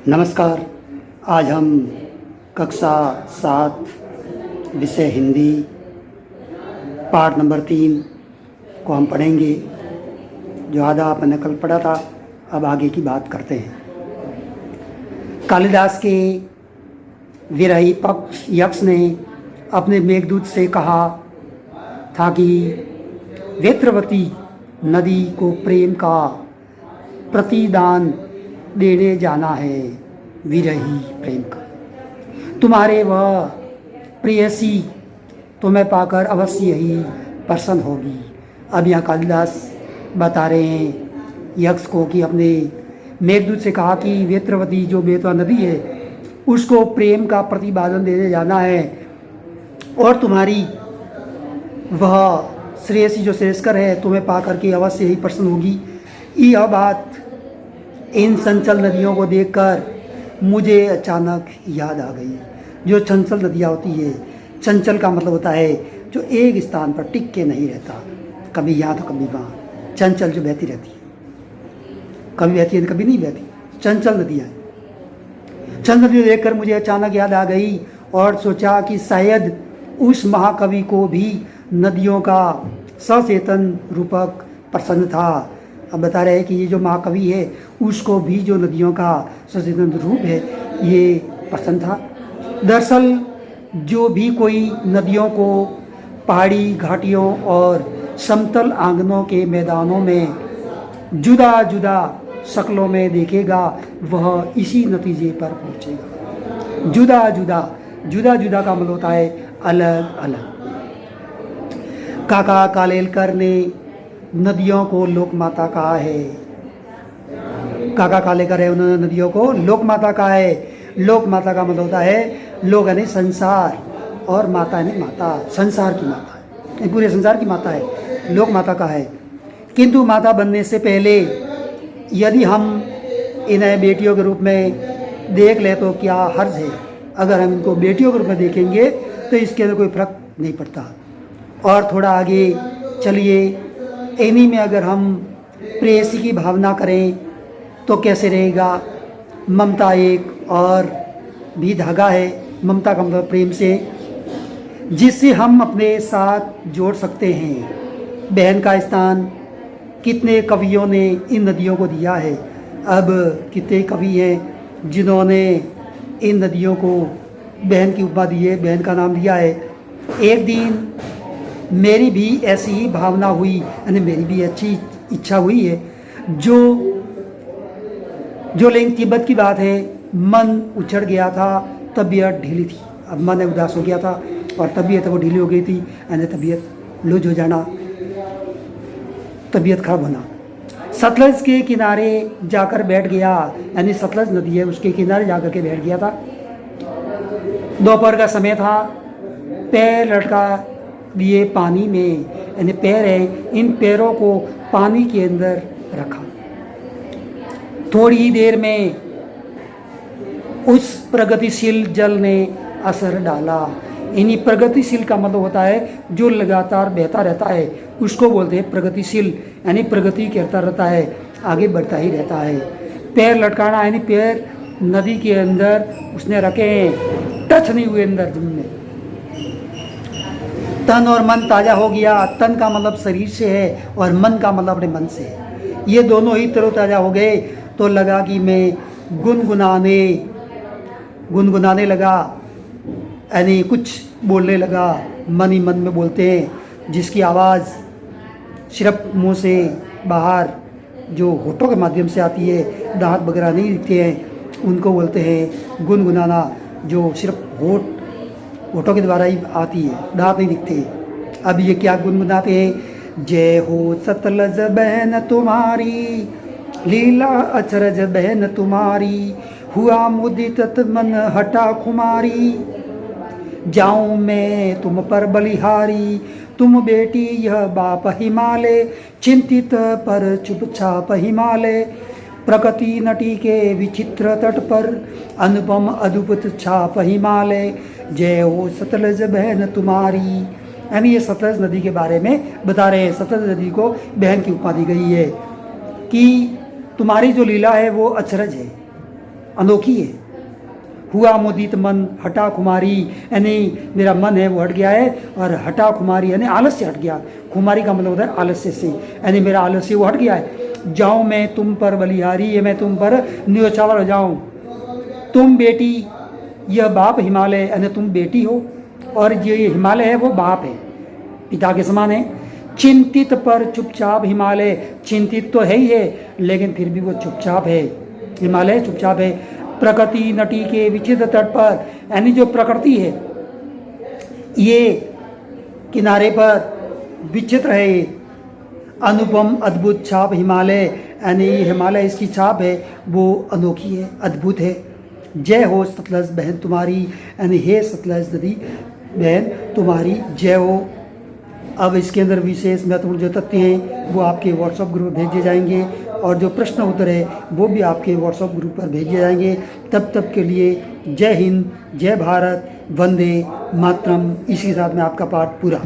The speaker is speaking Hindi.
नमस्कार। आज हम कक्षा 7 विषय हिंदी पाठ नंबर 3 को हम पढ़ेंगे। जो आधा आपने कल पढ़ा था, अब आगे की बात करते हैं। कालिदास के विरही पक्ष यक्ष ने अपने मेघदूत से कहा था कि वेत्रवती नदी को प्रेम का प्रतिदान देने जाना है, विरही प्रेम का। तुम्हारे वह प्रेयसी तुम्हें पाकर अवश्य ही प्रसन्न होगी। अब यहाँ कालिदास बता रहे हैं यक्ष को कि अपने मेघदूत से कहा कि वेत्रवती जो बेतवा नदी है उसको प्रेम का प्रतिपादन देने जाना है, और तुम्हारी वह श्रेयसी जो श्रेष्कर है तुम्हें पाकर के अवश्य ही प्रसन्न होगी। यह बात इन चंचल नदियों को देखकर मुझे अचानक याद आ गई। जो चंचल नदियाँ होती है, चंचल का मतलब होता है जो एक स्थान पर टिक के नहीं रहता, कभी यहाँ तो कभी वहाँ। चंचल जो बहती रहती है, कभी बहती है कभी नहीं बहती, चंचल नदियाँ हैं। चंचल नदियाँ देखकर मुझे अचानक याद आ गई और सोचा कि शायद उस महाकवि को भी नदियों का सचेतन रूपक प्रसन्न था। अब बता रहे हैं कि ये जो महाकवि है उसको भी जो नदियों का सचेतन रूप है ये पसंद था। दरअसल जो भी कोई नदियों को पहाड़ी घाटियों और समतल आंगनों के मैदानों में जुदा जुदा शक्लों में देखेगा वह इसी नतीजे पर पहुंचेगा। जुदा जुदा, जुदा जुदा का मतलब होता है अलग अलग। काका कालेलकर ने नदियों को लोक माता कहा है। काका कालेलकर है, उन्होंने नदियों को लोक माता कहा है। लोक माता का मतलब होता है लोक यानी संसार, और माता यानी माता, संसार की माता है, पूरे संसार की माता है, लोक माता का है। किंतु माता बनने से पहले यदि हम इन्हें बेटियों के रूप में देख ले तो क्या हर्ज है। अगर हम इनको बेटियों के रूप में देखेंगे तो इसके अंदर कोई फर्क नहीं पड़ता। और थोड़ा आगे चलिए, इन्हीं में अगर हम प्रेयसी की भावना करें तो कैसे रहेगा। ममता एक और भी धागा है, ममता का मतलब प्रेम से, जिससे हम अपने साथ जोड़ सकते हैं। बहन का स्थान कितने कवियों ने इन नदियों को दिया है। अब कितने कवि हैं जिन्होंने इन नदियों को बहन की उपमा दी है, बहन का नाम दिया है। एक दिन मेरी भी ऐसी ही भावना हुई, यानी मेरी भी अच्छी इच्छा हुई है। जो लेकिन तिब्बत की बात है, मन उछड़ गया था, तबीयत ढीली थी। अब मन उदास हो गया था और तबीयत वो ढीली हो गई थी, यानी तबीयत लूज हो जाना, तबीयत खराब होना। सतलज के किनारे जाकर बैठ गया, यानी सतलज नदी है उसके किनारे जाकर के बैठ गया था। दोपहर का समय था। पैर लटका लिए पानी में, यानी पैर है, इन पैरों को पानी के अंदर रखा। थोड़ी ही देर में उस प्रगतिशील जल ने असर डाला। इन्हीं प्रगतिशील का मतलब होता है जो लगातार बहता रहता है, उसको बोलते हैं प्रगतिशील, यानी प्रगति करता रहता है, आगे बढ़ता ही रहता है। पैर लटकाना यानी पैर नदी के अंदर उसने रखे हैं, टच नहीं हुए अंदर जमीन में। तन और मन ताज़ा हो गया। तन का मतलब शरीर से है और मन का मतलब अपने मन से है। ये दोनों ही तरोताज़ा हो गए तो लगा कि मैं गुनगुनाने लगा, यानी कुछ बोलने लगा। मन ही मन में बोलते हैं, जिसकी आवाज़ सिर्फ मुंह से बाहर जो होठों के माध्यम से आती है, दांत वगैरह नहीं दिखते हैं, उनको बोलते हैं गुनगुनाना। जो सिर्फ होठों के द्वारा ही आती है, दांत नहीं दिखते। अब ये क्या गुनगुनाते हैं। जय हो सतलज बहन तुम्हारी, लीला अचरज बहन तुम्हारी, हुआ मुदित मन हटा खुमारी। जाऊं मैं तुम पर बलिहारी, तुम बेटी यह बाप हिमालय, चिंतित पर चुपचाप हिमालय। प्रकृति नटी के विचित्र तट पर, अनुपम अद्भुत छाप हिमालय। जय हो सतलज बहन तुम्हारी। यानी ये सतलज नदी के बारे में बता रहे हैं। सतलज नदी को बहन की उपमा दी गई है कि तुम्हारी जो लीला है वो अचरज है, अनोखी है। हुआ मुदित मन हटा खुमारी, यानी मेरा मन है वो हट गया है, और हटा खुमारी यानी आलस्य हट गया। खुमारी का मतलब होता है आलस्य से, यानी मेरा आलस्य वो हट गया है। जाऊँ मैं तुम पर बलिहारी, ये मैं तुम पर न्योछावर हो जाऊँ। तुम बेटी यह बाप हिमालय, यानी तुम बेटी हो और जो ये हिमालय है वो बाप है, पिता के समान है। चिंतित पर चुपचाप हिमालय, चिंतित तो है ही है लेकिन फिर भी वो चुपचाप है, हिमालय चुपचाप है। प्रकृति नटी के विचित्र तट पर, यानी जो प्रकृति है ये किनारे पर विचित्र है। अनुपम अद्भुत छाप हिमालय, यानी हिमालय इसकी छाप है वो अनोखी है, अद्भुत है। जय हो सतलज बहन तुम्हारी, यानी हे सतलज नदी बहन तुम्हारी जय हो। अब इसके अंदर विशेष महत्वपूर्ण जो तथ्य हैं वो आपके व्हाट्सएप ग्रुप भेजे जाएंगे, और जो प्रश्न उत्तर है वो भी आपके व्हाट्सएप ग्रुप पर भेजे जाएंगे। तब तक के लिए जय हिंद, जय भारत, वंदे मातरम। इसी के साथ में आपका पाठ पूरा।